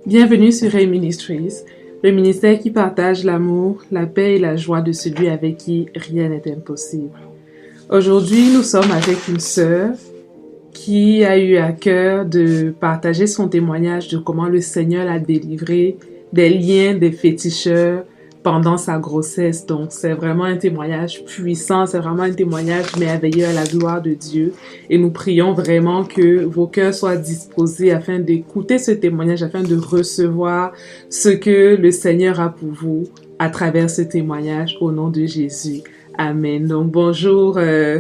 Bienvenue sur Ray Ministries, le ministère qui partage l'amour, la paix et la joie de celui avec qui rien n'est impossible. Aujourd'hui, nous sommes avec une sœur qui a eu à cœur de partager son témoignage de comment le Seigneur l'a délivré des liens des féticheurs pendant sa grossesse. Donc, c'est vraiment un témoignage puissant, c'est vraiment un témoignage merveilleux à la gloire de Dieu. Et nous prions vraiment que vos cœurs soient disposés afin d'écouter ce témoignage, afin de recevoir ce que le Seigneur a pour vous à travers ce témoignage au nom de Jésus. Amen. Donc, bonjour,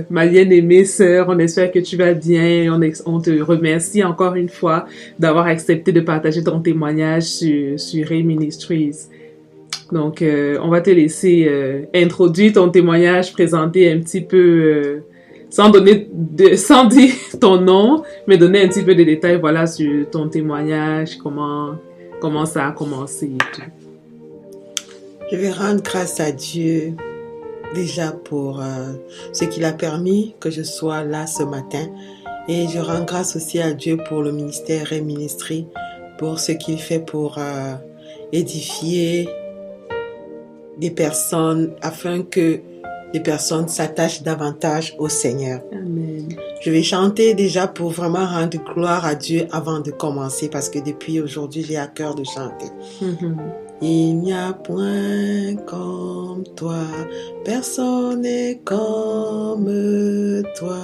ma bien-aimée sœur. On espère que tu vas bien. On te remercie encore une fois d'avoir accepté de partager ton témoignage sur Ray Ministries. Donc, on va te laisser introduire ton témoignage, présenter un petit peu, sans dire ton nom, mais donner un petit peu de détails, voilà, sur ton témoignage, comment ça a commencé et tout. Je vais rendre grâce à Dieu déjà pour ce qu'il a permis que je sois là ce matin. Et je rends grâce aussi à Dieu pour le ministère et ministry, pour ce qu'il fait pour édifier des personnes afin que les personnes s'attachent davantage au Seigneur. Amen. Je vais chanter déjà pour vraiment rendre gloire à Dieu avant de commencer parce que depuis aujourd'hui j'ai à cœur de chanter. Il n'y a point comme toi, personne n'est comme toi.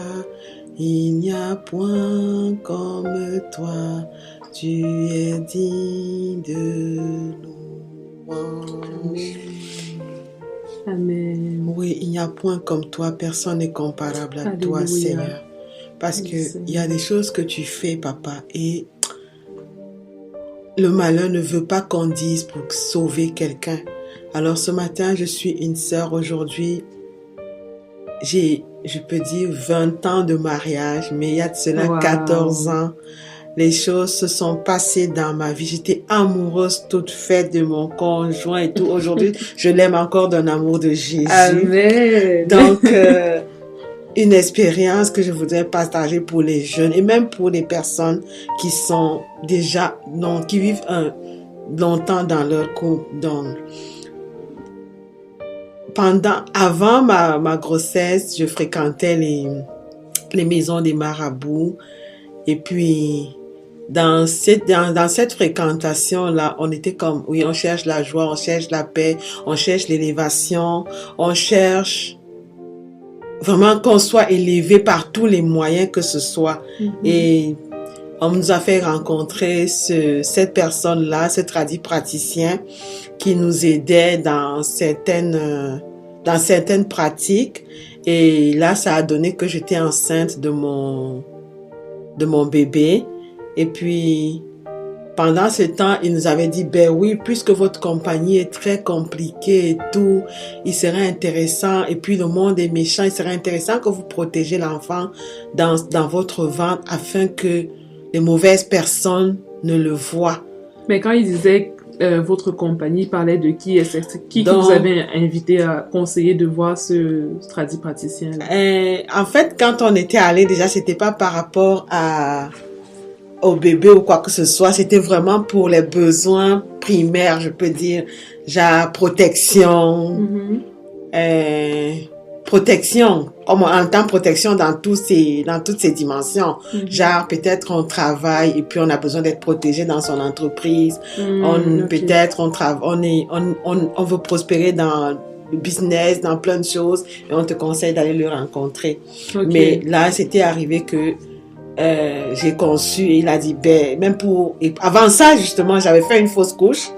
Il n'y a point comme toi, tu es digne de louange. Amen. Oui, il n'y a point comme toi, personne n'est comparable à Alléluia. toi, Seigneur. Parce Oui, que Seigneur. il y a des choses que tu fais, papa, et le malheur ne veut pas qu'on dise pour sauver quelqu'un. Alors ce matin, je suis une sœur aujourd'hui. Je peux dire 20 ans de mariage, mais il y a de cela Wow. 14 ans. Les choses se sont passées dans ma vie. J'étais amoureuse toute faite de mon conjoint et tout. Aujourd'hui, je l'aime encore d'un amour de Jésus. Amen. Donc, une expérience que je voudrais partager pour les jeunes et même pour les personnes qui sont déjà, qui vivent longtemps dans leur couple. Donc, avant ma grossesse, je fréquentais les maisons des marabouts. Et puis, dans cette fréquentation-là, on était comme, oui, on cherche la joie, on cherche la paix, on cherche l'élévation, on cherche vraiment qu'on soit élevé par tous les moyens que ce soit. Et on nous a fait rencontrer cette personne-là, ce tradit praticien qui nous aidait dans certaines pratiques. Et là, ça a donné que j'étais enceinte de mon bébé. Et puis, pendant ce temps, il nous avait dit, ben oui, puisque votre compagnie est très compliquée et tout, il serait intéressant, et puis le monde est méchant, il serait intéressant que vous protégiez l'enfant dans votre ventre afin que les mauvaises personnes ne le voient. Mais quand il disait votre compagnie, parlait de qui? C'est qui Donc, vous avez invité à conseiller de voir ce tradit praticien-là? En fait, quand on était allé, déjà, c'était pas par rapport au bébé ou quoi que ce soit, c'était vraiment pour les besoins primaires, je peux dire, genre protection, protection, comme on entend protection dans toutes ces dimensions. Genre, peut-être on travaille et puis on a besoin d'être protégé dans son entreprise. Peut-être on veut prospérer dans le business, dans plein de choses et on te conseille d'aller le rencontrer. Okay. Mais là, c'était arrivé que j'ai conçu et il a dit, ben, même avant ça, justement, j'avais fait une fausse couche.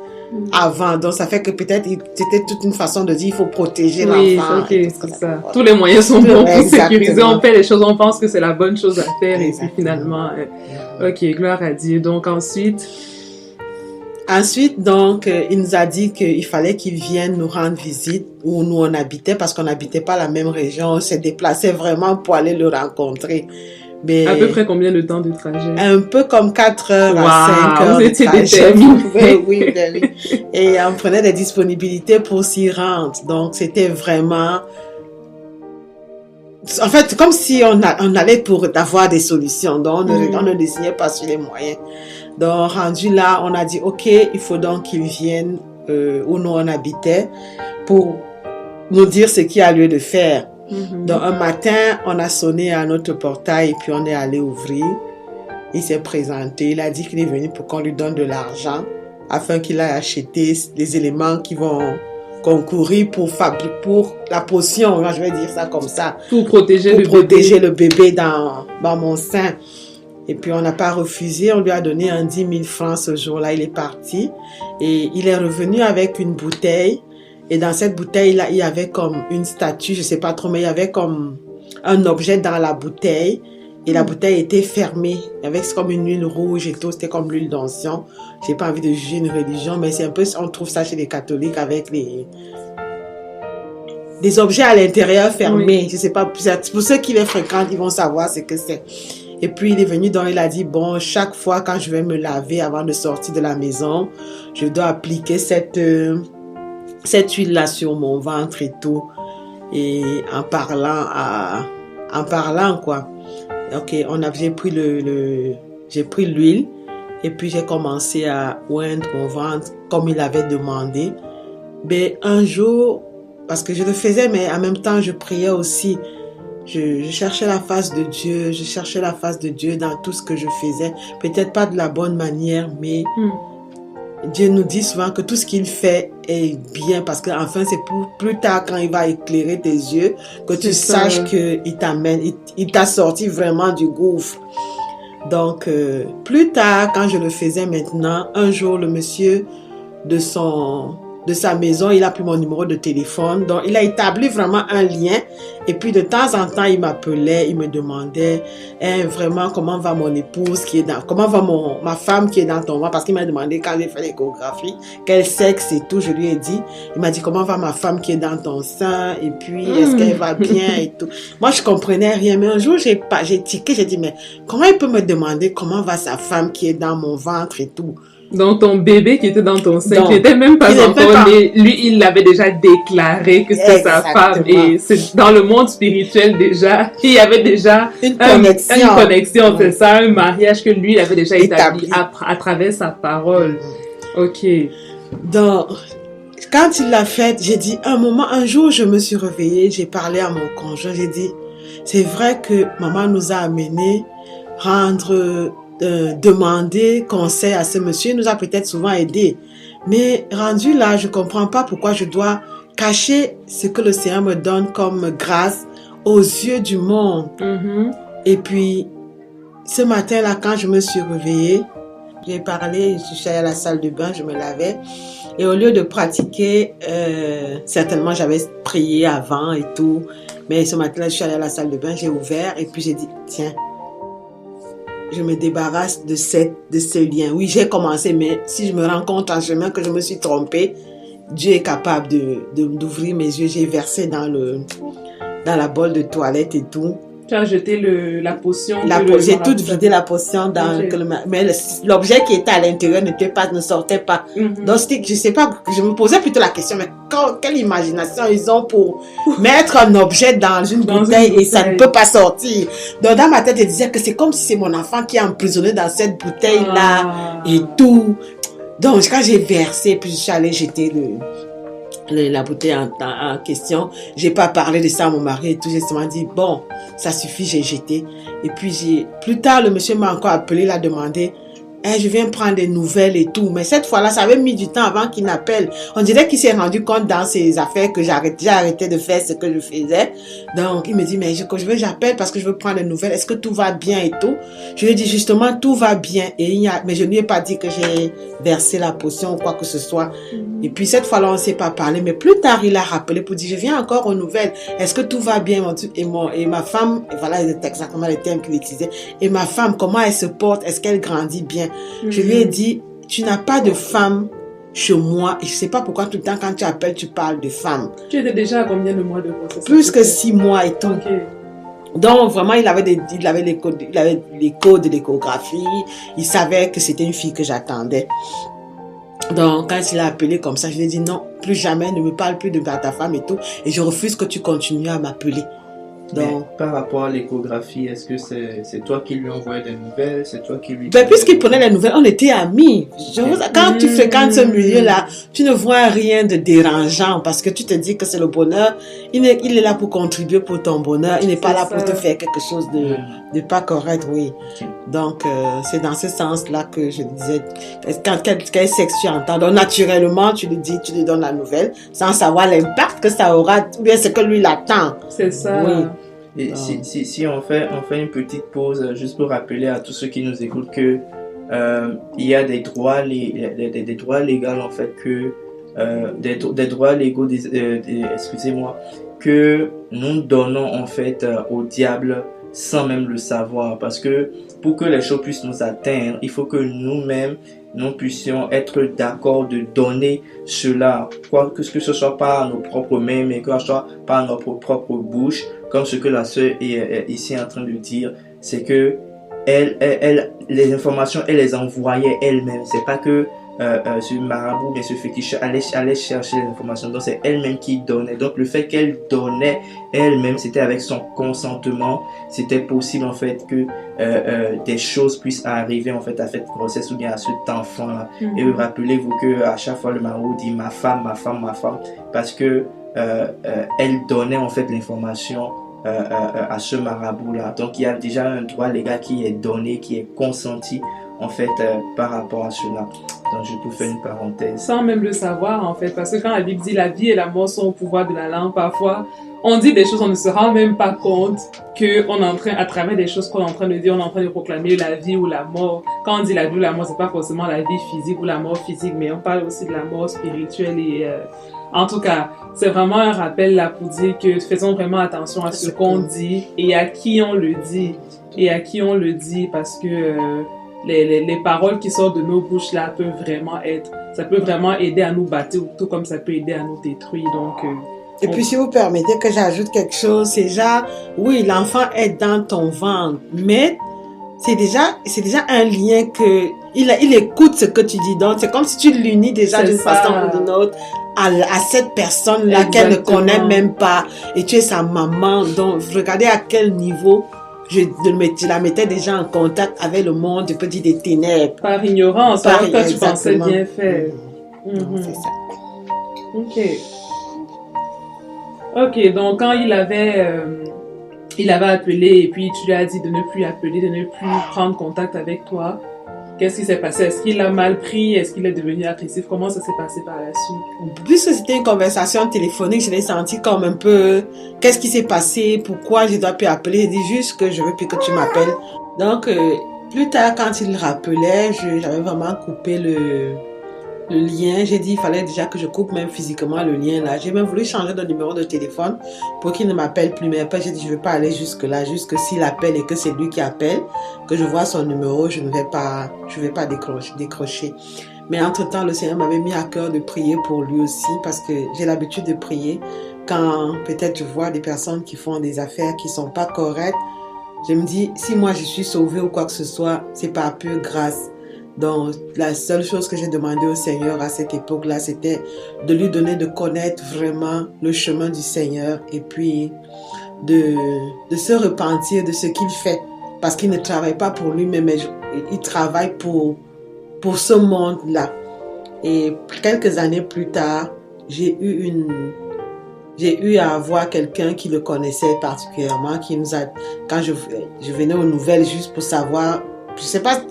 Avant, donc ça fait que peut-être c'était toute une façon de dire il faut protéger l'enfant. Oui, c'est ça. Tous les moyens sont bons pour sécuriser. On fait les choses, on pense que c'est la bonne chose à faire et puis finalement, ok, gloire à Dieu. Donc ensuite, donc, il nous a dit qu'il fallait qu'il vienne nous rendre visite où nous on habitait parce qu'on n'habitait pas la même région. On s'est déplacé vraiment pour aller le rencontrer. Mais à peu près combien de temps de trajet? Un peu comme 4 heures à 5 heures. Vous étiez déterminés. Oui. Et on prenait des disponibilités pour s'y rendre. Donc, c'était vraiment... En fait, comme si on allait pour avoir des solutions. Donc, on ne désignait pas sur les moyens. Donc, rendu là, on a dit, OK, il faut donc qu'il vienne où nous on habitait pour nous dire ce qu'il y a lieu de faire. Donc, un matin, on a sonné à notre portail et puis on est allé ouvrir. Il s'est présenté, il a dit qu'il est venu pour qu'on lui donne de l'argent afin qu'il aille acheter les éléments qui vont concourir pour la potion, je vais dire ça comme ça. Pour protéger le bébé dans mon sein. Et puis on n'a pas refusé, on lui a donné 10 000 francs ce jour-là, il est parti. Et il est revenu avec une bouteille. Et dans cette bouteille-là, il y avait comme une statue, je sais pas trop, mais il y avait comme un objet dans la bouteille. Et la bouteille était fermée, avec comme une huile rouge et tout, c'était comme l'huile d'onction. J'ai pas envie de juger une religion, mais c'est un peu, on trouve ça chez les catholiques avec des objets à l'intérieur fermés. Oui. Je sais pas, pour ceux qui les fréquentent, ils vont savoir ce que c'est. Et puis il est venu, donc il a dit, bon, chaque fois quand je vais me laver avant de sortir de la maison, je dois appliquer cette huile-là sur mon ventre et tout. Et en parlant quoi. Ok, j'ai pris l'huile et puis j'ai commencé à oindre mon ventre comme il avait demandé. Mais un jour, parce que je le faisais, mais en même temps je priais aussi. Je cherchais la face de Dieu, dans tout ce que je faisais. Peut-être pas de la bonne manière, mais Dieu nous dit souvent que tout ce qu'il fait est bien, parce que enfin c'est pour plus tard quand il va éclairer tes yeux que tu saches qu'il il t'a sorti vraiment du gouffre. Donc plus tard, quand je le faisais maintenant, un jour le monsieur de sa maison, il a pris mon numéro de téléphone, donc il a établi vraiment un lien. Et puis de temps en temps, il m'appelait, il me demandait vraiment comment va mon épouse comment va ma femme qui est dans ton ventre, parce qu'il m'a demandé quand j'ai fait l'échographie quel sexe et tout. Je lui ai dit, il m'a dit comment va ma femme qui est dans ton sein et puis est-ce qu'elle va bien et tout. Moi je comprenais rien, mais un jour j'ai tiqué, j'ai dit mais comment il peut me demander comment va sa femme qui est dans mon ventre et tout. Donc, ton bébé qui était dans ton sein, qui n'était même pas encore né, lui, il l'avait déjà déclaré que c'était sa femme. Et c'est dans le monde spirituel déjà, il y avait déjà une connexion, c'est ça, un mariage que lui, il avait déjà établi à travers sa parole. Ok. Donc, quand il l'a fait, j'ai dit, un jour, je me suis réveillée, j'ai parlé à mon conjoint, j'ai dit, c'est vrai que maman nous a amenés demander conseil à ce monsieur, il nous a peut-être souvent aidé, mais rendu là, je comprends pas pourquoi je dois cacher ce que le Seigneur me donne comme grâce aux yeux du monde. Et puis ce matin là, quand je me suis réveillée, j'ai parlé, je suis allée à la salle de bain, je me lavais, et au lieu de pratiquer, certainement j'avais prié avant et tout, mais ce matin là, je suis allée à la salle de bain, j'ai ouvert et puis j'ai dit, tiens, je me débarrasse de ce lien. Oui, j'ai commencé, mais si je me rends compte en chemin que je me suis trompée, Dieu est capable d'ouvrir mes yeux. J'ai versé dans la bolle de toilette et tout. Tu as jeté la potion. J'ai tout vidé la potion dans mais l'objet qui était à l'intérieur ne sortait pas. Donc je sais pas, je me posais plutôt la question, mais quelle imagination ils ont pour mettre un objet dans une bouteille et ça ne peut pas sortir. Donc dans ma tête, je disais que c'est comme si c'est mon enfant qui est emprisonné dans cette bouteille là et tout. Donc quand j'ai versé, puis je suis allée jeter la bouteille en question, j'ai pas parlé de ça à mon mari et tout, j'ai seulement dit bon, ça suffit, j'ai jeté. Et puis plus tard le monsieur m'a encore appelé, il a demandé je viens prendre des nouvelles et tout, mais cette fois-là ça avait mis du temps avant qu'il n'appelle. On dirait qu'il s'est rendu compte dans ses affaires que j'ai arrêté de faire ce que je faisais. Donc il me dit mais j'appelle parce que je veux prendre des nouvelles, est-ce que tout va bien et tout. Je lui ai dit justement tout va bien, mais je lui ai pas dit que j'ai versé la potion ou quoi que ce soit. Et puis cette fois-là on s'est pas parlé, mais plus tard il a rappelé pour dire je viens encore aux nouvelles, est-ce que tout va bien et ma femme, et voilà exactement les termes qu'il utilisait, et ma femme comment elle se porte, est-ce qu'elle grandit bien. Je lui ai dit tu n'as pas de femme chez moi et je sais pas pourquoi tout le temps quand tu appelles tu parles de femme. Tu étais déjà à combien de mois de grossesse? Plus que 6 mois et tout. Okay. Donc vraiment il avait les codes de l'échographie, il savait que c'était une fille que j'attendais. Donc quand il a appelé comme ça, je lui ai dit non, plus jamais, ne me parle plus de ta femme et tout, et je refuse que tu continues à m'appeler. Donc, mais par rapport à l'échographie, est-ce que c'est toi qui lui envoyais des nouvelles? C'est toi qui lui... puisqu'il prenait les nouvelles, on était amis. Quand tu fréquentes ce milieu-là, tu ne vois rien de dérangeant parce que tu te dis que c'est le bonheur. Il est là pour contribuer pour ton bonheur. Il n'est pas là pour te faire quelque chose de pas correct, oui. Ok. Donc, c'est dans ce sens-là que je disais, quel sexe tu entends. Donc, naturellement, tu lui dis, tu lui donnes la nouvelle sans savoir l'impact que ça aura ou bien ce que lui l'attend. C'est ça. Oui. Et si on fait une petite pause, juste pour rappeler à tous ceux qui nous écoutent que il y a des droits légaux en fait que des droits légaux excusez-moi, que nous donnons en fait au diable sans même le savoir, parce que pour que les choses puissent nous atteindre, il faut que nous-mêmes nous puissions être d'accord de donner cela, quoi que ce soit par nos propres mains, mais que ce soit par notre propre bouche, comme ce que la sœur est ici en train de dire, c'est que les informations, elle les envoyait elle-même. C'est pas que ce marabout, mais ce féticheur allait chercher les informations. Donc c'est elle-même qui donnait. Donc le fait qu'elle donnait elle-même, c'était avec son consentement. C'était possible en fait que des choses puissent arriver en fait à cette grossesse ou bien à cet enfant-là. Et rappelez-vous que à chaque fois le marabout dit ma femme, ma femme, ma femme, parce que elle donnait en fait l'information à ce marabout-là. Donc il y a déjà un droit légal qui est donné, qui est consenti en fait par rapport à cela. Donc je peux faire une parenthèse. Sans même le savoir en fait, parce que quand la Bible dit la vie et la mort sont au pouvoir de la langue, parfois on dit des choses, on ne se rend même pas compte que on est en train, à travers des choses qu'on est en train de dire, on est en train de proclamer la vie ou la mort. Quand on dit la vie ou la mort, c'est pas forcément la vie physique ou la mort physique, mais on parle aussi de la mort spirituelle et en tout cas, c'est vraiment un rappel là pour dire que faisons vraiment attention à ce qu'on dit et à qui on le dit. Et à qui on le dit, parce que les paroles qui sortent de nos bouches là peuvent vraiment ça peut vraiment aider à nous bâtir, tout comme ça peut aider à nous détruire. Donc, et puis si vous permettez que j'ajoute quelque chose, c'est déjà, oui, l'enfant est dans ton ventre, mais c'est déjà un lien que il écoute ce que tu dis. Donc c'est comme si tu l'unis déjà d'une façon ou d'une autre à cette personne-là qu'elle ne connaît même pas, et tu es sa maman. Donc regardez à quel niveau je la mettais déjà en contact avec le monde, je peux dire, des ténèbres. Par ignorance, alors que tu pensais bien faire. Donc, c'est ça. Ok, donc quand il avait appelé et puis tu lui as dit de ne plus appeler, de ne plus prendre contact avec toi, qu'est-ce qui s'est passé? Est-ce qu'il a mal pris? Est-ce qu'il est devenu agressif? Comment ça s'est passé par la suite? Puisque c'était une conversation téléphonique, je l'ai senti comme un peu, qu'est-ce qui s'est passé? Pourquoi je dois plus appeler? Je dis juste que je veux plus que tu m'appelles. Donc, plus tard, quand il rappelait, j'avais vraiment coupé le lien. J'ai dit, il fallait déjà que je coupe même physiquement le lien là. J'ai même voulu changer de numéro de téléphone pour qu'il ne m'appelle plus. Mais après, j'ai dit, je ne vais pas aller jusque là. Juste s'il appelle et que c'est lui qui appelle, que je vois son numéro, je ne vais pas décrocher. Mais entre-temps, le Seigneur m'avait mis à cœur de prier pour lui aussi, parce que j'ai l'habitude de prier quand peut-être je vois des personnes qui font des affaires qui sont pas correctes. Je me dis, si moi je suis sauvée ou quoi que ce soit, c'est par pure grâce. Donc, la seule chose que j'ai demandé au Seigneur à cette époque-là, c'était de lui donner de connaître vraiment le chemin du Seigneur et puis de se repentir de ce qu'il fait. Parce qu'il ne travaille pas pour lui-même, mais il travaille pour ce monde-là. Et quelques années plus tard, j'ai eu à avoir quelqu'un qui le connaissait particulièrement, qui nous a, quand je venais aux nouvelles juste pour savoir, je sais pas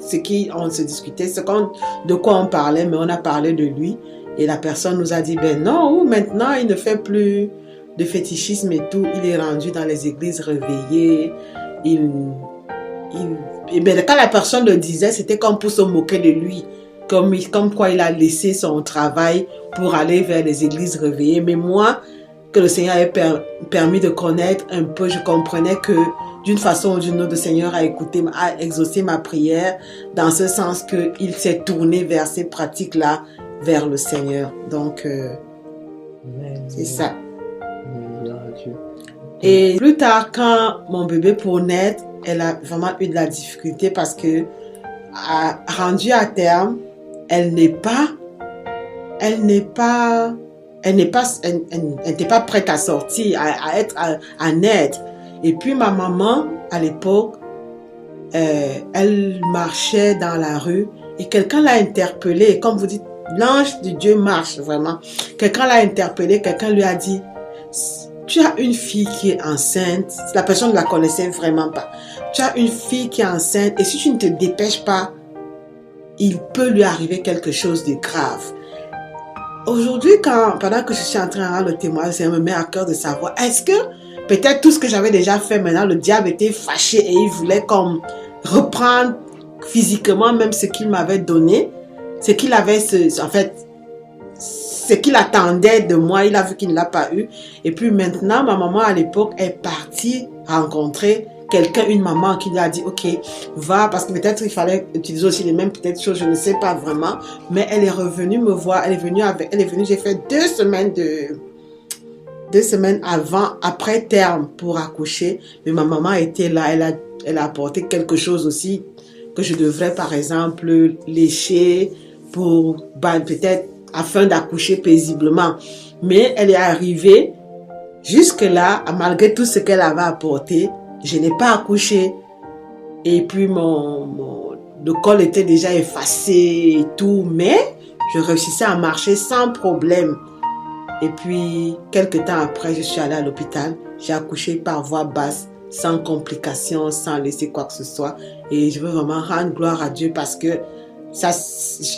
on se discutait, de quoi on parlait, mais on a parlé de lui. Et la personne nous a dit, ben non, maintenant il ne fait plus de fétichisme et tout, il est rendu dans les églises réveillées. Et ben, quand la personne le disait, c'était comme pour se moquer de lui. Comme quoi il a laissé son travail pour aller vers les églises réveillées. Mais moi, que le Seigneur avait permis de connaître un peu, je comprenais que d'une façon ou d'une autre, le Seigneur a exaucé ma prière, dans ce sens qu'il s'est tourné vers ces pratiques-là, vers le Seigneur. Donc, c'est ça. Et plus tard, quand mon bébé pour naître, elle a vraiment eu de la difficulté parce que, rendue à terme, elle n'était pas prête à sortir, à naître. Et puis ma maman, à l'époque, elle marchait dans la rue et quelqu'un l'a interpellée. Et comme vous dites, l'ange de Dieu marche vraiment. Quelqu'un l'a interpellée, quelqu'un lui a dit, tu as une fille qui est enceinte. La personne ne la connaissait vraiment pas. Tu as une fille qui est enceinte et si tu ne te dépêches pas, il peut lui arriver quelque chose de grave. Aujourd'hui, pendant que je suis en train de rendre le témoignage, ça me met à cœur de savoir, est-ce que peut-être tout ce que j'avais déjà fait maintenant, le diable était fâché et il voulait comme reprendre physiquement même ce qu'il m'avait donné, ce qu'il avait, en fait, ce qu'il attendait de moi, il a vu qu'il ne l'a pas eu. Et puis maintenant, ma maman à l'époque est partie rencontrer quelqu'un, une maman qui lui a dit, ok, va, parce que peut-être il fallait utiliser aussi les mêmes peut-être choses, je ne sais pas vraiment, mais elle est revenue me voir, elle est venue, j'ai fait 2 semaines après terme pour accoucher, mais ma maman était là, elle a apporté quelque chose aussi que je devrais par exemple lécher pour, peut-être afin d'accoucher paisiblement, mais elle est arrivée jusque là, malgré tout ce qu'elle avait apporté, je n'ai pas accouché. Et puis le col était déjà effacé et tout, mais je réussissais à marcher sans problème. Et puis, quelques temps après, je suis allée à l'hôpital. J'ai accouché par voie basse, sans complications, sans laisser quoi que ce soit. Et je veux vraiment rendre gloire à Dieu parce que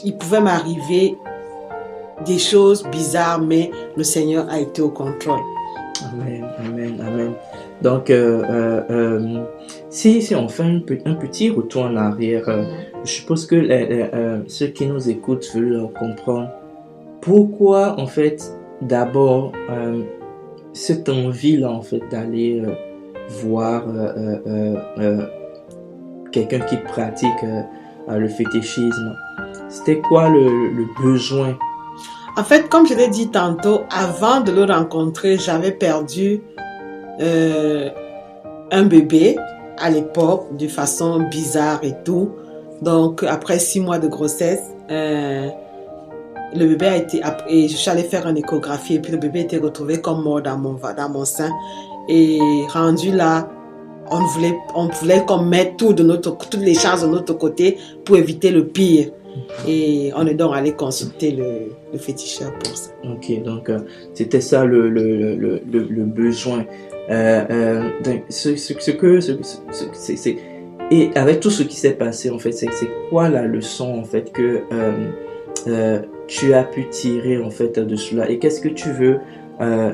il pouvait m'arriver des choses bizarres, mais le Seigneur a été au contrôle. Amen, amen, amen. Donc, si on fait un petit retour en arrière, je suppose que ceux qui nous écoutent veulent comprendre pourquoi, en fait, d'abord, cette envie-là, en fait, d'aller voir quelqu'un qui pratique le fétichisme. C'était quoi le besoin? En fait, comme je l'ai dit tantôt, avant de le rencontrer, j'avais perdu un bébé à l'époque de façon bizarre et tout. Donc, après 6 mois de grossesse, le bébé a été... Et je suis allée faire une échographie et puis le bébé était retrouvé comme mort dans mon sein. Et rendu là, on voulait comme mettre toutes les chances de notre côté pour éviter le pire. Et on est donc allé consulter le féticheur pour ça. Ok, donc c'était ça le besoin. Et avec tout ce qui s'est passé, en fait, c'est quoi la leçon en fait que tu as pu tirer en fait de cela, et qu'est-ce que tu veux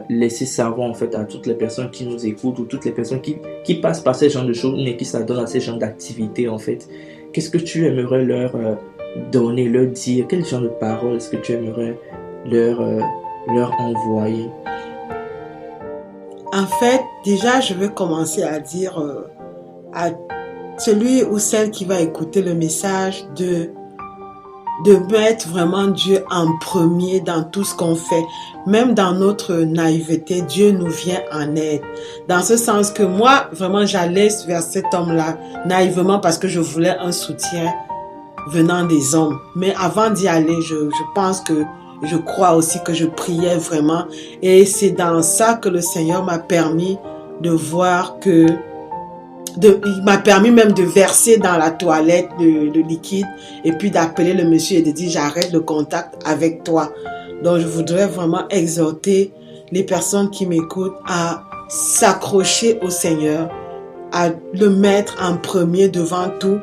laisser savoir en fait à toutes les personnes qui nous écoutent ou toutes les personnes qui passent par ces genres de choses mais qui s'adonnent à ces genres d'activités en fait? Qu'est-ce que tu aimerais leur donner, leur dire? Quel genre de paroles est-ce que tu aimerais leur envoyer? En fait, déjà, je vais commencer à dire à celui ou celle qui va écouter le message de mettre vraiment Dieu en premier dans tout ce qu'on fait. Même dans notre naïveté, Dieu nous vient en aide. Dans ce sens que moi, vraiment, j'allais vers cet homme-là naïvement parce que je voulais un soutien venant des hommes. Mais avant d'y aller, je pense que je crois aussi que je priais vraiment. Et c'est dans ça que le Seigneur m'a permis de voir que... il m'a permis même de verser dans la toilette le liquide et puis d'appeler le monsieur et de dire j'arrête le contact avec toi. Donc je voudrais vraiment exhorter les personnes qui m'écoutent à s'accrocher au Seigneur, à le mettre en premier devant tout,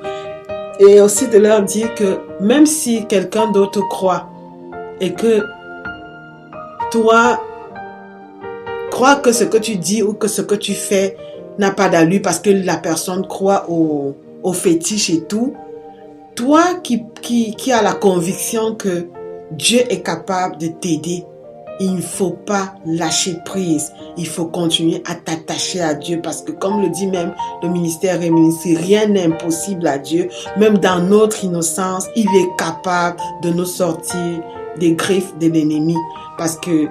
et aussi de leur dire que même si quelqu'un d'autre croit et que toi crois que ce que tu dis ou que ce que tu fais n'a pas d'allure parce que la personne croit au fétiche et tout, toi qui as la conviction que Dieu est capable de t'aider, il ne faut pas lâcher prise. Il faut continuer à t'attacher à Dieu parce que comme le dit même le ministère réminiscé, rien n'est impossible à Dieu. Même dans notre innocence, il est capable de nous sortir des griffes de l'ennemi. Parce que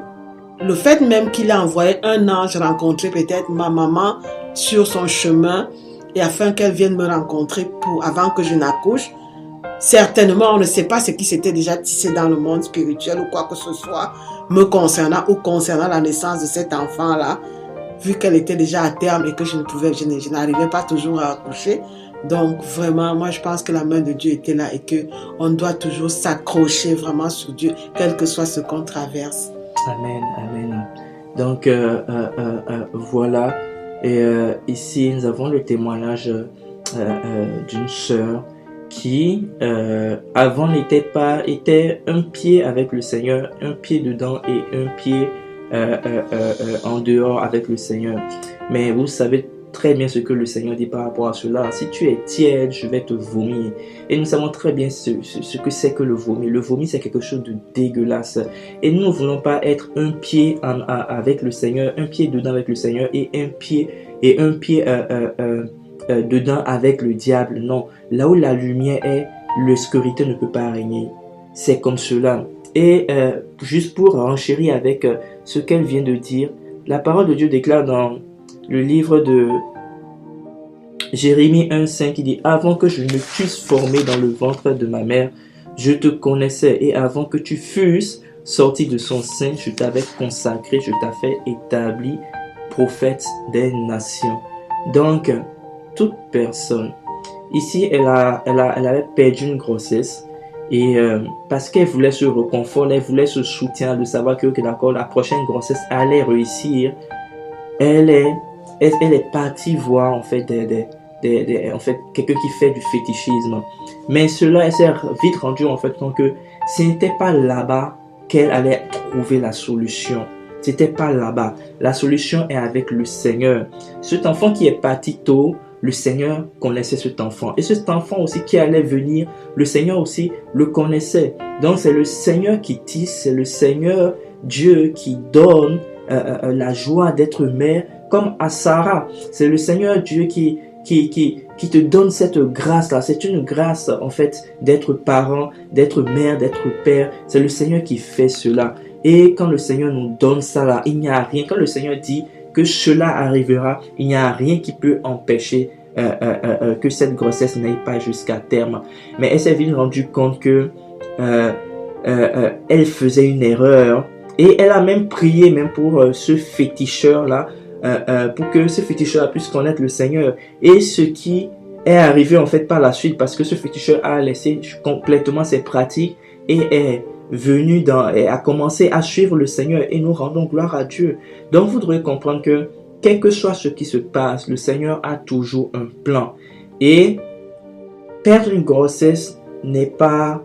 le fait même qu'il a envoyé un ange rencontrer peut-être ma maman sur son chemin et afin qu'elle vienne me rencontrer avant que je n'accouche, certainement on ne sait pas ce qui s'était déjà tissé dans le monde spirituel ou quoi que ce soit me concernant ou concernant la naissance de cet enfant-là. vu qu'elle était déjà à terme et que je n'arrivais pas toujours à accoucher. Donc vraiment, moi je pense que la main de Dieu était là et que on doit toujours s'accrocher vraiment sur Dieu, quel que soit ce qu'on traverse. Amen, amen. Donc voilà, et ici nous avons le témoignage d'une sœur qui avant était un pied avec le Seigneur, un pied dedans et un pied en dehors avec le Seigneur. Mais vous savez très bien ce que le Seigneur dit par rapport à cela. Si tu es tiède, je vais te vomir. Et nous savons très bien ce que c'est que le vomi. Le vomi, c'est quelque chose de dégueulasse. Et nous ne voulons pas être un pied avec le Seigneur, un pied dedans avec le Seigneur et un pied dedans avec le diable. Non, là où la lumière est, l'obscurité ne peut pas régner. C'est comme cela. Et juste pour renchérir avec ce qu'elle vient de dire, la parole de Dieu déclare dans le livre de Jérémie 1,5, qui dit « Avant que je ne t'eusse formé dans le ventre de ma mère, je te connaissais, et avant que tu fusses sorti de son sein, je t'avais consacré, je t'avais établi prophète des nations. » Donc, toute personne, ici, elle avait perdu une grossesse, et parce qu'elle voulait ce réconfort, elle voulait ce soutien de savoir que d'accord, la prochaine grossesse allait réussir, elle est partie voir en fait quelqu'un qui fait du fétichisme. Mais cela, elle s'est vite rendue en fait compte que ce n'était pas là-bas qu'elle allait trouver la solution. C'était pas là-bas. La solution est avec le Seigneur. Cet enfant qui est parti tôt, le Seigneur connaissait cet enfant. Et cet enfant aussi qui allait venir, le Seigneur aussi le connaissait. Donc c'est le Seigneur qui tisse, c'est le Seigneur Dieu qui donne la joie d'être mère, comme à Sarah. C'est le Seigneur Dieu qui te donne cette grâce-là. C'est une grâce, en fait, d'être parent, d'être mère, d'être père. C'est le Seigneur qui fait cela. Et quand le Seigneur nous donne ça là, il n'y a rien. Quand le Seigneur dit que cela arrivera, il n'y a rien qui peut empêcher que cette grossesse n'aille pas jusqu'à terme. Mais elle s'est vite rendue compte que elle faisait une erreur. Et elle a même prié même pour ce féticheur-là, pour que ce féticheur puisse connaître le Seigneur. Et ce qui est arrivé en fait par la suite, parce que ce féticheur a laissé complètement ses pratiques et est venu et a commencé à suivre le Seigneur, et nous rendons gloire à Dieu. Donc vous devez comprendre que quel que soit ce qui se passe, le Seigneur a toujours un plan. Et perdre une grossesse n'est pas...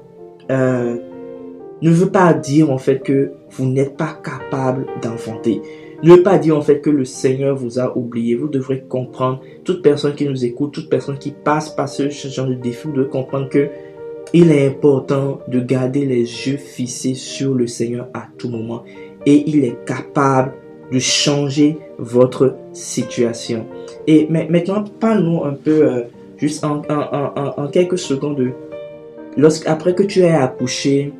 ne veut pas dire en fait que vous n'êtes pas capable d'enfanter. Ne veut pas dire en fait que le Seigneur vous a oublié. Vous devrez comprendre, toute personne qui nous écoute, toute personne qui passe par ce genre de défi, vous devez comprendre que il est important de garder les yeux fixés sur le Seigneur à tout moment. Et il est capable de changer votre situation. Et maintenant, parlons un peu, juste en quelques secondes, après que tu aies accouché,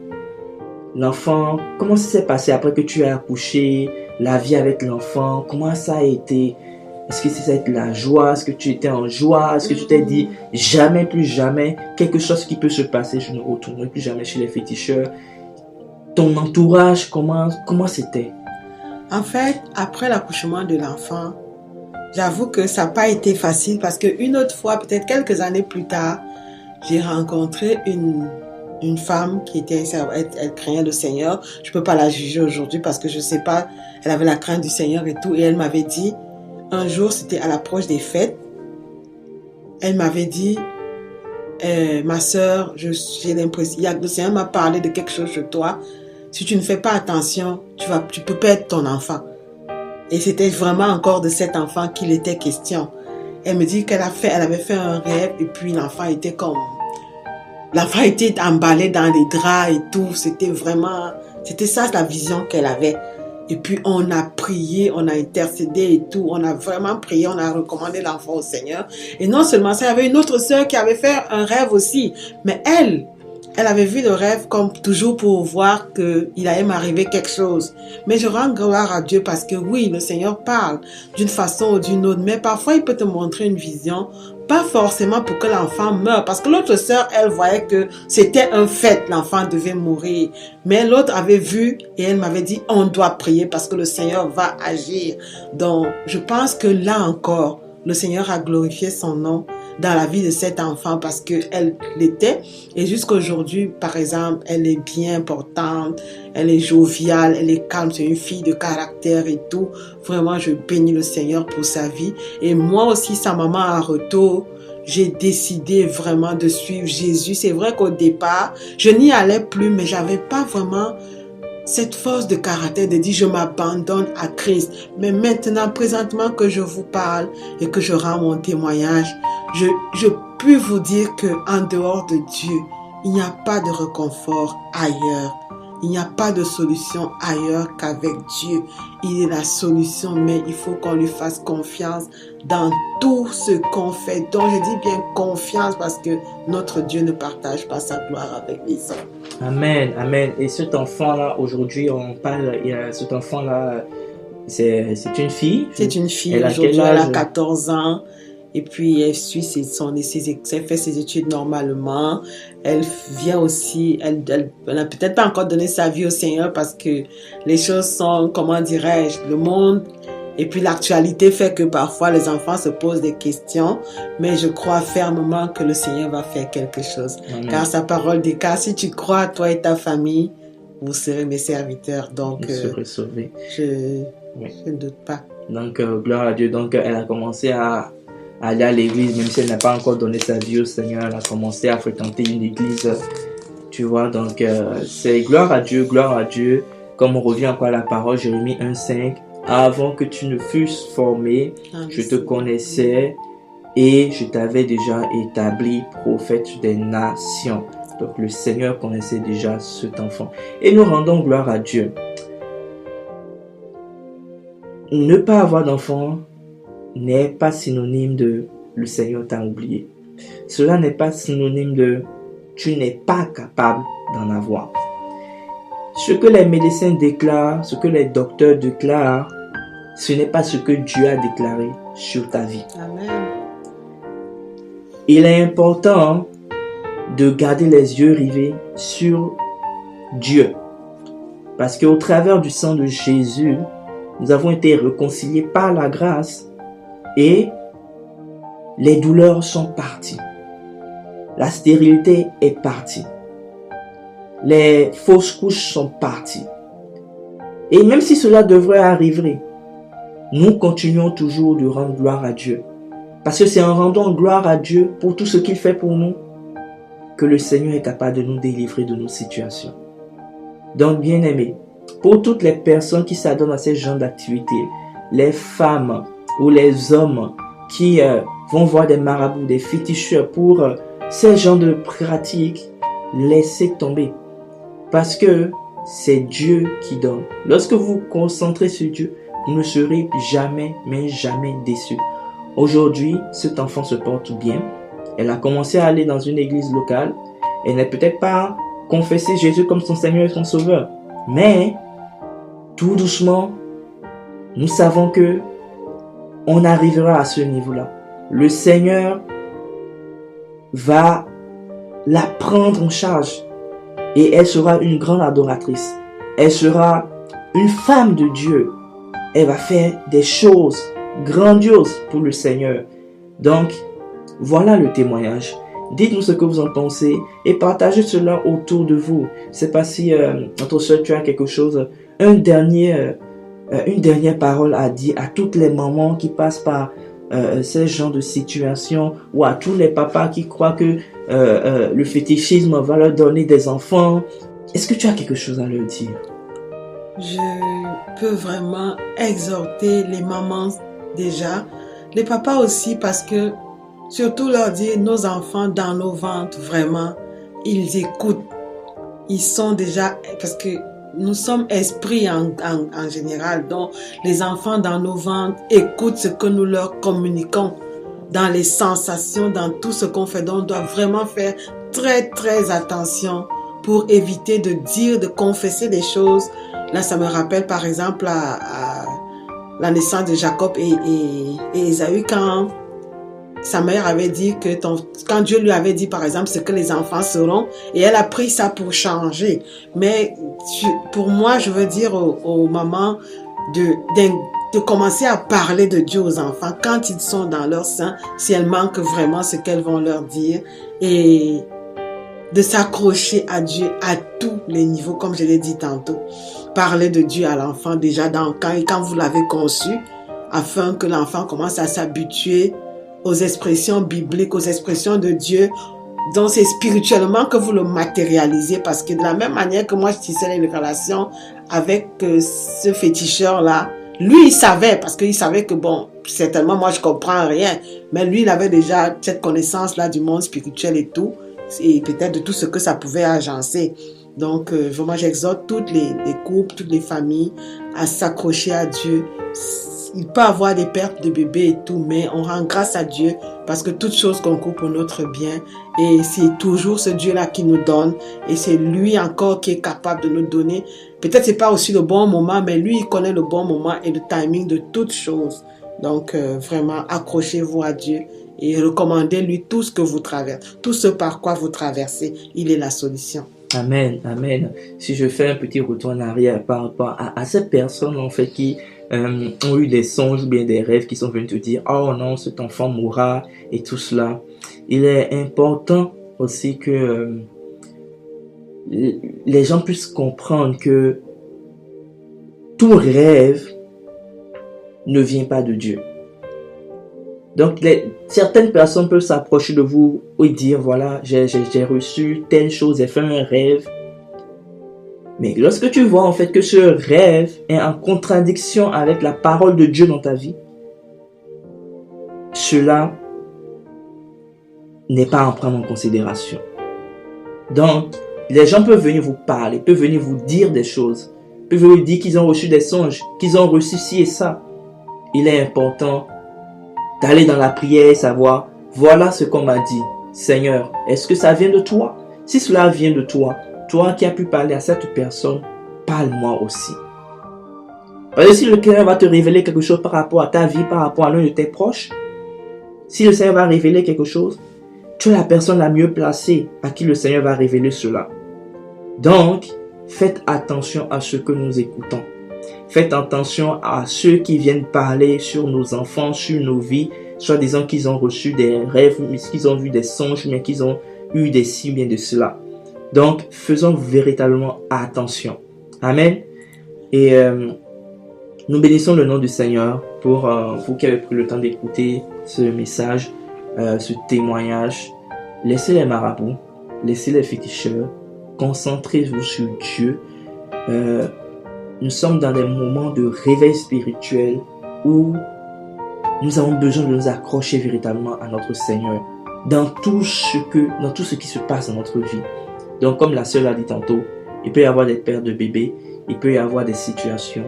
l'enfant, comment ça s'est passé après que tu aies accouché, la vie avec l'enfant, comment ça a été? Est-ce que c'était la joie? Est-ce que tu étais en joie? Est-ce que tu t'es dit, jamais, plus jamais, quelque chose qui peut se passer, je ne retournerai plus jamais chez les féticheurs? Ton entourage, comment c'était? En fait, après l'accouchement de l'enfant, j'avoue que ça n'a pas été facile parce qu'une autre fois, peut-être quelques années plus tard, j'ai rencontré une femme qui était, elle craignait le Seigneur. Je ne peux pas la juger aujourd'hui parce que je ne sais pas, elle avait la crainte du Seigneur et tout. Et elle m'avait dit, un jour, c'était à l'approche des fêtes, elle m'avait dit, ma soeur, j'ai l'impression, le Seigneur m'a parlé de quelque chose chez toi. Si tu ne fais pas attention, tu peux perdre ton enfant. Et c'était vraiment encore de cet enfant qu'il était question. Elle me dit elle avait fait un rêve et puis l'enfant était emballé dans les draps et tout. C'était ça la vision qu'elle avait. Et puis on a prié, on a intercédé et tout. On a vraiment prié, on a recommandé l'enfant au Seigneur. Et non seulement ça, il y avait une autre sœur qui avait fait un rêve aussi. Mais elle, elle avait vu le rêve comme toujours pour voir qu'il allait m'arriver quelque chose. Mais je rends gloire à Dieu parce que oui, le Seigneur parle d'une façon ou d'une autre. Mais parfois, il peut te montrer une vision, pas forcément pour que l'enfant meure. Parce que l'autre sœur, elle voyait que c'était un fait, l'enfant devait mourir. Mais l'autre avait vu et elle m'avait dit, on doit prier parce que le Seigneur va agir. Donc, je pense que là encore, le Seigneur a glorifié son nom dans la vie de cet enfant parce qu'elle l'était. Et jusqu'à aujourd'hui, par exemple, elle est bien portante, elle est joviale, elle est calme, c'est une fille de caractère et tout. Vraiment, je bénis le Seigneur pour sa vie. Et moi aussi, sa maman en retour, j'ai décidé vraiment de suivre Jésus. C'est vrai qu'au départ, je n'y allais plus, mais j'avais pas vraiment cette force de caractère de dire je m'abandonne à Christ. Mais maintenant, présentement que je vous parle et que je rends mon témoignage, je peux vous dire que en dehors de Dieu, il n'y a pas de réconfort ailleurs. Il n'y a pas de solution ailleurs qu'avec Dieu. Il est la solution, mais il faut qu'on lui fasse confiance dans tout ce qu'on fait. Donc je dis bien confiance parce que notre Dieu ne partage pas sa gloire avec les hommes. Amen, amen. Et cet enfant-là, aujourd'hui, on parle, cet enfant-là, c'est une fille. C'est une fille. Elle a Aujourd'hui, quel âge? elle a 14 ans. Et puis, elle suit elle fait ses études normalement. Elle vient aussi, elle n'a peut-être pas encore donné sa vie au Seigneur parce que les choses sont, comment dirais-je, le monde et puis l'actualité fait que parfois les enfants se posent des questions. Mais je crois fermement que le Seigneur va faire quelque chose. Amen. Car sa parole dit, car si tu crois, toi et ta famille, vous serez mes serviteurs. Donc, Vous serez sauvés. je Oui. ne doute pas. Donc, gloire à Dieu. Donc, elle a commencé à aller à l'église, même si elle n'a pas encore donné sa vie au Seigneur. Elle a commencé à fréquenter une église, tu vois. Donc, c'est gloire à Dieu, gloire à Dieu. Comme on revient encore à la parole, Jérémie 1,5. Avant que tu ne fusses formé, je te connaissais et je t'avais déjà établi prophète des nations. Donc, le Seigneur connaissait déjà cet enfant. Et nous rendons gloire à Dieu. Ne pas avoir d'enfant n'est pas synonyme de le Seigneur t'a oublié. Cela n'est pas synonyme de tu n'es pas capable d'en avoir. Ce que les médecins déclarent, ce que les docteurs déclarent, ce n'est pas ce que Dieu a déclaré sur ta vie. Amen. Il est important de garder les yeux rivés sur Dieu. Parce qu'au travers du sang de Jésus, nous avons été réconciliés par la grâce et les douleurs sont parties. La stérilité est partie. Les fausses couches sont parties. Et même si cela devrait arriver, nous continuons toujours de rendre gloire à Dieu. Parce que c'est en rendant gloire à Dieu pour tout ce qu'il fait pour nous que le Seigneur est capable de nous délivrer de nos situations. Donc, bien-aimés, pour toutes les personnes qui s'adonnent à ces genres d'activités, les femmes ou les hommes qui vont voir des marabouts, des féticheurs pour ces genres de pratiques, laissez tomber. Parce que c'est Dieu qui donne. Lorsque vous vous concentrez sur Dieu, vous ne serez jamais, mais jamais déçus. Aujourd'hui, cet enfant se porte bien. Elle a commencé à aller dans une église locale. Elle n'a peut-être pas confessé Jésus comme son Seigneur et son Sauveur. Mais, tout doucement, nous savons que on arrivera à ce niveau-là. Le Seigneur va la prendre en charge. Et elle sera une grande adoratrice. Elle sera une femme de Dieu. Elle va faire des choses grandioses pour le Seigneur. Donc, voilà le témoignage. Dites-nous ce que vous en pensez et partagez cela autour de vous. Je ne sais pas si notre soeur, tu as quelque chose, une dernière parole à dire à toutes les mamans qui passent par ces genres de situations ou à tous les papas qui croient que le fétichisme va leur donner des enfants. Est-ce que tu as quelque chose à leur dire? Je peux vraiment exhorter les mamans déjà, les papas aussi, parce que surtout leur dire, nos enfants dans nos ventres, vraiment, ils écoutent. Ils sont déjà, parce que nous sommes esprits en général, donc les enfants dans nos ventres écoutent ce que nous leur communiquons, dans les sensations, dans tout ce qu'on fait. Donc on doit vraiment faire très, très attention pour éviter de dire, de confesser des choses. Là, ça me rappelle par exemple à la naissance de Jacob et Ésaü, quand sa mère avait dit que quand Dieu lui avait dit par exemple ce que les enfants seront, et elle a pris ça pour changer. Mais pour moi, je veux dire aux mamans de commencer à parler de Dieu aux enfants quand ils sont dans leur sein, si elles manquent vraiment ce qu'elles vont leur dire, et de s'accrocher à Dieu à tous les niveaux, comme je l'ai dit tantôt. Parler de Dieu à l'enfant déjà quand vous l'avez conçu, afin que l'enfant commence à s'habituer aux expressions bibliques, aux expressions de Dieu. Donc c'est spirituellement que vous le matérialisez, parce que de la même manière que moi je tissais une relation avec ce féticheur-là, lui il savait, parce qu'il savait que bon, certainement moi je comprends rien, mais lui il avait déjà cette connaissance-là du monde spirituel et tout, et peut-être de tout ce que ça pouvait agencer. Donc vraiment j'exhorte toutes les couples, toutes les familles à s'accrocher à Dieu. Il peut y avoir des pertes de bébés et tout, mais on rend grâce à Dieu parce que toute chose concourt pour notre bien, et c'est toujours ce Dieu-là qui nous donne, et c'est lui encore qui est capable de nous donner. Peut-être c'est pas aussi le bon moment, mais lui il connaît le bon moment et le timing de toutes choses. Donc vraiment accrochez-vous à Dieu et recommandez-lui tout ce que vous traversez, tout ce par quoi vous traversez. Il est la solution. Amen, amen. Si je fais un petit retour en arrière par rapport à ces personnes en fait qui ont eu des songes ou bien des rêves qui sont venus te dire oh non, cet enfant mourra et tout cela, il est important aussi que les gens puissent comprendre que tout rêve ne vient pas de Dieu. Donc certaines personnes peuvent s'approcher de vous et dire voilà, j'ai reçu telle chose, j'ai fait un rêve. Mais lorsque tu vois en fait que ce rêve est en contradiction avec la parole de Dieu dans ta vie, cela n'est pas à en prendre en considération. Donc, les gens peuvent venir vous parler, peuvent venir vous dire des choses, peuvent vous dire qu'ils ont reçu des songes, qu'ils ont reçu ci et ça. Il est important d'aller dans la prière et savoir, voilà ce qu'on m'a dit. Seigneur, est-ce que ça vient de toi? Si cela vient de toi, toi qui as pu parler à cette personne, parle-moi aussi. Parce que si le Seigneur va te révéler quelque chose par rapport à ta vie, par rapport à l'un de tes proches, si le Seigneur va révéler quelque chose, tu es la personne la mieux placée à qui le Seigneur va révéler cela. Donc, faites attention à ce que nous écoutons. Faites attention à ceux qui viennent parler sur nos enfants, sur nos vies, soit disant qu'ils ont reçu des rêves, qu'ils ont vu des songes, mais qu'ils ont eu des signes bien de cela. Donc, faisons véritablement attention. Amen. Et nous bénissons le nom du Seigneur pour vous qui avez pris le temps d'écouter ce message, ce témoignage. Laissez les marabouts, laissez les féticheurs, concentrez-vous sur Dieu. Nous sommes dans des moments de réveil spirituel où nous avons besoin de nous accrocher véritablement à notre Seigneur dans tout ce qui se passe dans notre vie. Donc, comme la sœur l'a dit tantôt, il peut y avoir des pertes de bébés, il peut y avoir des situations.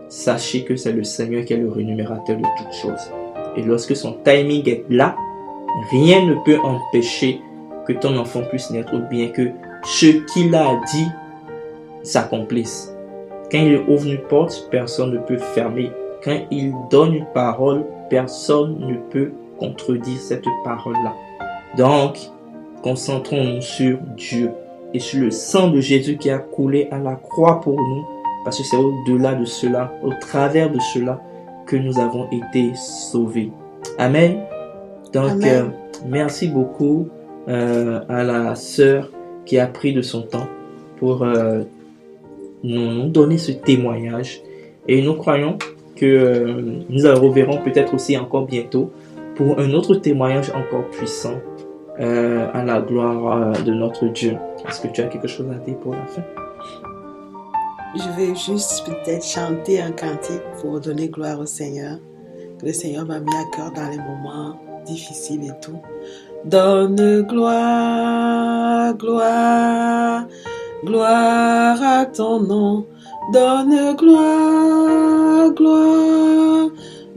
Sachez que c'est le Seigneur qui est le rémunérateur de toutes choses. Et lorsque son timing est là, rien ne peut empêcher que ton enfant puisse naître, ou bien que ce qu'il a dit s'accomplisse. Quand il ouvre une porte, personne ne peut fermer. Quand il donne une parole, personne ne peut contredire cette parole-là. Donc, concentrons-nous sur Dieu et sur le sang de Jésus qui a coulé à la croix pour nous, parce que c'est au-delà de cela, au travers de cela, que nous avons été sauvés. Amen. Donc, merci beaucoup à la sœur qui a pris de son temps pour nous donner ce témoignage. Et nous croyons que nous la reverrons peut-être aussi encore bientôt pour un autre témoignage encore puissant à la gloire de notre Dieu. Est-ce que tu as quelque chose à dire pour la fin? Je vais juste peut-être chanter un cantique pour donner gloire au Seigneur, que le Seigneur m'a mis à cœur dans les moments difficiles et tout. Donne gloire, gloire, gloire à ton nom. Donne gloire, gloire,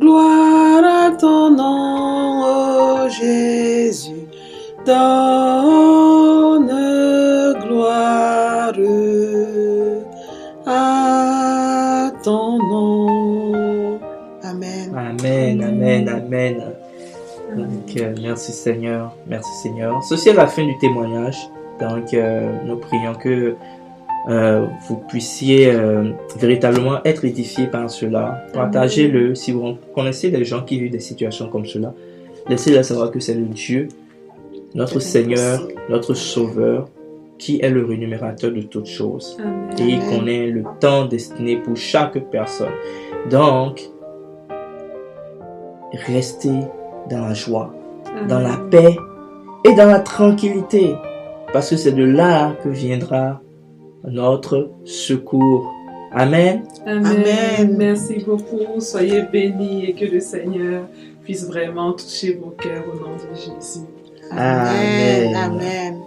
gloire à ton nom, oh Jésus. Donne Amen, amen, amen. Donc, merci Seigneur, merci Seigneur. Ceci est la fin du témoignage. Donc, nous prions que vous puissiez véritablement être édifiés par cela. Partagez-le. Si vous connaissez des gens qui vivent des situations comme cela, laissez-les savoir que c'est le Dieu, notre Seigneur, notre Sauveur, qui est le rémunérateur de toutes choses. Amen. Et il connaît le temps destiné pour chaque personne. Donc, restez dans la joie, dans la paix et dans la tranquillité, parce que c'est de là que viendra notre secours. Amen. Amen. Merci beaucoup. Soyez bénis et que le Seigneur puisse vraiment toucher vos cœurs au nom de Jésus. Amen. Amen.